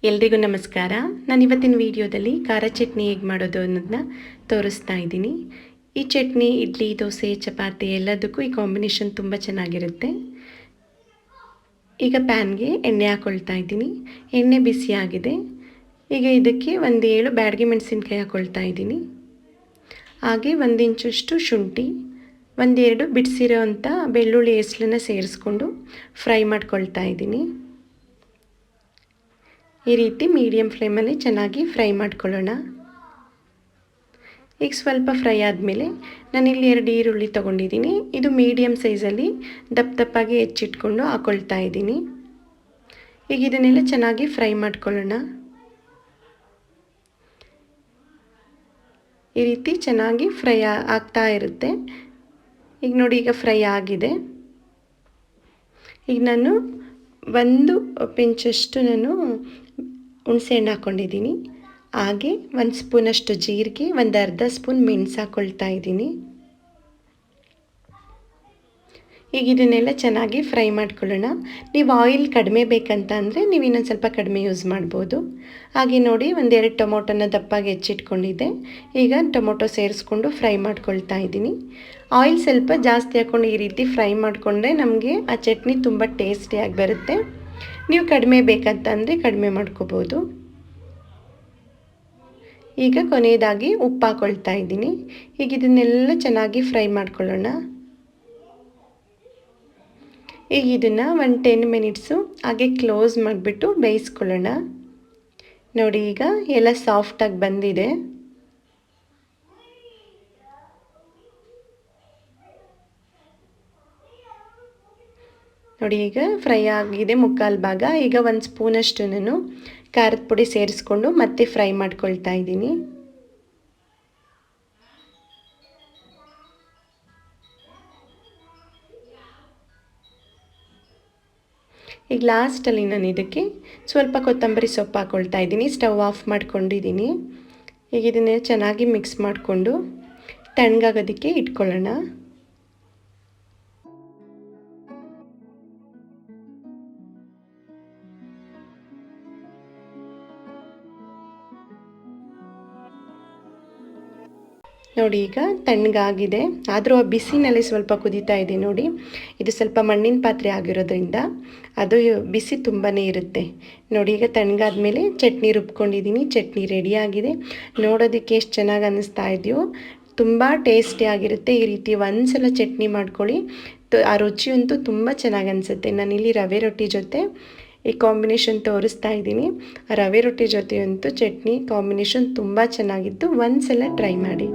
ಎಲ್ರಿಗೂ ನಮಸ್ಕಾರ. ನಾನು ಇವತ್ತಿನ ವಿಡಿಯೋದಲ್ಲಿ ಖಾರ ಚಟ್ನಿ ಹೇಗೆ ಮಾಡೋದು ಅನ್ನೋದನ್ನ ತೋರಿಸ್ತಾ ಇದ್ದೀನಿ. ಈ ಚಟ್ನಿ ಇಡ್ಲಿ, ದೋಸೆ, ಚಪಾತಿ ಎಲ್ಲದಕ್ಕೂ ಈ ಕಾಂಬಿನೇಷನ್ ತುಂಬ ಚೆನ್ನಾಗಿರುತ್ತೆ. ಈಗ ಪ್ಯಾನ್ಗೆ ಎಣ್ಣೆ ಹಾಕ್ಕೊಳ್ತಾ ಇದ್ದೀನಿ. ಎಣ್ಣೆ ಬಿಸಿಯಾಗಿದೆ. ಈಗ ಇದಕ್ಕೆ 7 ಬ್ಯಾಡಗಿ ಮೆಣಸಿನ್ಕಾಯಿ ಹಾಕ್ಕೊಳ್ತಾ ಇದ್ದೀನಿ. ಹಾಗೆ 1 ಇಂಚಷ್ಟು ಶುಂಠಿ, 1-2 ಬಿಡಿಸಿರೋ ಅಂಥ ಬೆಳ್ಳುಳ್ಳಿ ಹೆಸಳನ್ನು ಸೇರಿಸ್ಕೊಂಡು ಫ್ರೈ ಮಾಡ್ಕೊಳ್ತಾ ಇದ್ದೀನಿ. ಈ ರೀತಿ ಮೀಡಿಯಮ್ ಫ್ಲೇಮಲ್ಲಿ ಚೆನ್ನಾಗಿ ಫ್ರೈ ಮಾಡ್ಕೊಳ್ಳೋಣ. ಈಗ ಸ್ವಲ್ಪ ಫ್ರೈ ಆದಮೇಲೆ ನಾನಿಲ್ಲಿ 2 ಈರುಳ್ಳಿ ತೊಗೊಂಡಿದ್ದೀನಿ. ಇದು ಮೀಡಿಯಮ್ ಸೈಜಲ್ಲಿ ದಪ್ಪದಾಗಿ ಹೆಚ್ಚಿಟ್ಕೊಂಡು ಹಾಕ್ಕೊಳ್ತಾ ಇದ್ದೀನಿ. ಈಗ ಇದನ್ನೆಲ್ಲ ಚೆನ್ನಾಗಿ ಫ್ರೈ ಮಾಡ್ಕೊಳ್ಳೋಣ. ಈ ರೀತಿ ಚೆನ್ನಾಗಿ ಫ್ರೈ ಆಗ್ತಾ ಇರುತ್ತೆ. ಈಗ ನೋಡಿ, ಈಗ ಫ್ರೈ ಆಗಿದೆ. ಈಗ ನಾನು 1 ಪಿಂಚಷ್ಟು ಹುಣಸೆಹಣ್ಣು ಹಾಕ್ಕೊಂಡಿದ್ದೀನಿ. ಹಾಗೆ 1 ಸ್ಪೂನಷ್ಟು ಜೀರಿಗೆ, 1/2 ಸ್ಪೂನ್ ಮೆಣಸು ಹಾಕ್ಕೊಳ್ತಾ ಇದ್ದೀನಿ. ಈಗ ಇದನ್ನೆಲ್ಲ ಚೆನ್ನಾಗಿ ಫ್ರೈ ಮಾಡ್ಕೊಳ್ಳೋಣ. ನೀವು ಆಯಿಲ್ ಕಡಿಮೆ ಬೇಕಂತ ಅಂದರೆ ನೀವು ಇನ್ನೊಂದು ಸ್ವಲ್ಪ ಕಡಿಮೆ ಯೂಸ್ ಮಾಡ್ಬೋದು. ಹಾಗೆ ನೋಡಿ, 1-2 ಟೊಮೊಟೊನ ದಪ್ಪಾಗಿ ಹೆಚ್ಚಿಟ್ಕೊಂಡಿದ್ದೆ. ಈಗ ಟೊಮೊಟೊ ಸೇರಿಸ್ಕೊಂಡು ಫ್ರೈ ಮಾಡ್ಕೊಳ್ತಾ ಇದ್ದೀನಿ. ಆಯಿಲ್ ಸ್ವಲ್ಪ ಜಾಸ್ತಿ ಹಾಕ್ಕೊಂಡು ಈ ರೀತಿ ಫ್ರೈ ಮಾಡಿಕೊಂಡ್ರೆ ನಮಗೆ ಆ ಚಟ್ನಿ ತುಂಬ ಟೇಸ್ಟಿಯಾಗಿ ಬರುತ್ತೆ. ನೀವು ಕಡಿಮೆ ಬೇಕಂತ ಅಂದರೆ ಕಡಿಮೆ ಮಾಡ್ಕೋಬೋದು. ಈಗ ಕೊನೆಯದಾಗಿ ಉಪ್ಪು ಹಾಕ್ಕೊಳ್ತಾ ಇದ್ದೀನಿ. ಈಗ ಇದನ್ನೆಲ್ಲ ಚೆನ್ನಾಗಿ ಫ್ರೈ ಮಾಡ್ಕೊಳ್ಳೋಣ. ಈಗ ಇದನ್ನು 10 ಮಿನಿಟ್ಸು ಹಾಗೆ ಕ್ಲೋಸ್ ಮಾಡಿಬಿಟ್ಟು ಬೇಯಿಸ್ಕೊಳ್ಳೋಣ. ನೋಡಿ, ಈಗ ಎಲ್ಲ ಸಾಫ್ಟಾಗಿ ಬಂದಿದೆ. ನೋಡಿ, ಈಗ ಫ್ರೈ ಆಗಿದೆ ಮುಕ್ಕಾಲು ಭಾಗ. ಈಗ 1 ಸ್ಪೂನಷ್ಟು ನಾನು ಖಾರದ ಪುಡಿ ಸೇರಿಸ್ಕೊಂಡು ಮತ್ತೆ ಫ್ರೈ ಮಾಡ್ಕೊಳ್ತಾ ಇದ್ದೀನಿ. ಈಗ ಲಾಸ್ಟಲ್ಲಿ ನಾನು ಇದಕ್ಕೆ ಸ್ವಲ್ಪ ಕೊತ್ತಂಬರಿ ಸೊಪ್ಪು ಹಾಕ್ಕೊಳ್ತಾ ಇದ್ದೀನಿ. ಸ್ಟವ್ ಆಫ್ ಮಾಡ್ಕೊಂಡಿದ್ದೀನಿ. ಈಗ ಇದನ್ನೇ ಚೆನ್ನಾಗಿ ಮಿಕ್ಸ್ ಮಾಡಿಕೊಂಡು ತಣ್ಣಗಾಗೋದಕ್ಕೆ ಇಟ್ಕೊಳ್ಳೋಣ. ನೋಡಿ, ಈಗ ತಣ್ಣಗಾಗಿದೆ. ಆದರೂ ಆ ಬಿಸಿನಲ್ಲಿ ಸ್ವಲ್ಪ ಕುದೀತಾ ಇದೆ. ನೋಡಿ, ಇದು ಸ್ವಲ್ಪ ಮಣ್ಣಿನ ಪಾತ್ರೆ ಆಗಿರೋದ್ರಿಂದ ಅದು ಬಿಸಿ ತುಂಬಾ ಇರುತ್ತೆ. ನೋಡಿ, ಈಗ ತಣ್ಣಗಾದ್ಮೇಲೆ ಚಟ್ನಿ ರುಬ್ಕೊಂಡಿದ್ದೀನಿ. ಚಟ್ನಿ ರೆಡಿಯಾಗಿದೆ. ನೋಡೋದಕ್ಕೆ ಎಷ್ಟು ಚೆನ್ನಾಗಿ ಅನ್ನಿಸ್ತಾ ಇದೆಯೋ. ತುಂಬ ಟೇಸ್ಟಿಯಾಗಿರುತ್ತೆ. ಈ ರೀತಿ ಒಂದ್ಸಲ ಚಟ್ನಿ ಮಾಡ್ಕೊಳ್ಳಿ. ಆ ರುಚಿಯಂತೂ ತುಂಬ ಚೆನ್ನಾಗಿ ಅನಿಸುತ್ತೆ. ನಾನಿಲ್ಲಿ ರವೆ ರೊಟ್ಟಿ ಜೊತೆ ಈ ಕಾಂಬಿನೇಷನ್ ತೋರಿಸ್ತಾ ಇದ್ದೀನಿ. ರವೆ ರೊಟ್ಟಿ ಜೊತೆಯಂತೂ ಚಟ್ನಿ ಕಾಂಬಿನೇಷನ್ ತುಂಬ ಚೆನ್ನಾಗಿತ್ತು. ಒಂದ್ಸಲ ಟ್ರೈ ಮಾಡಿ.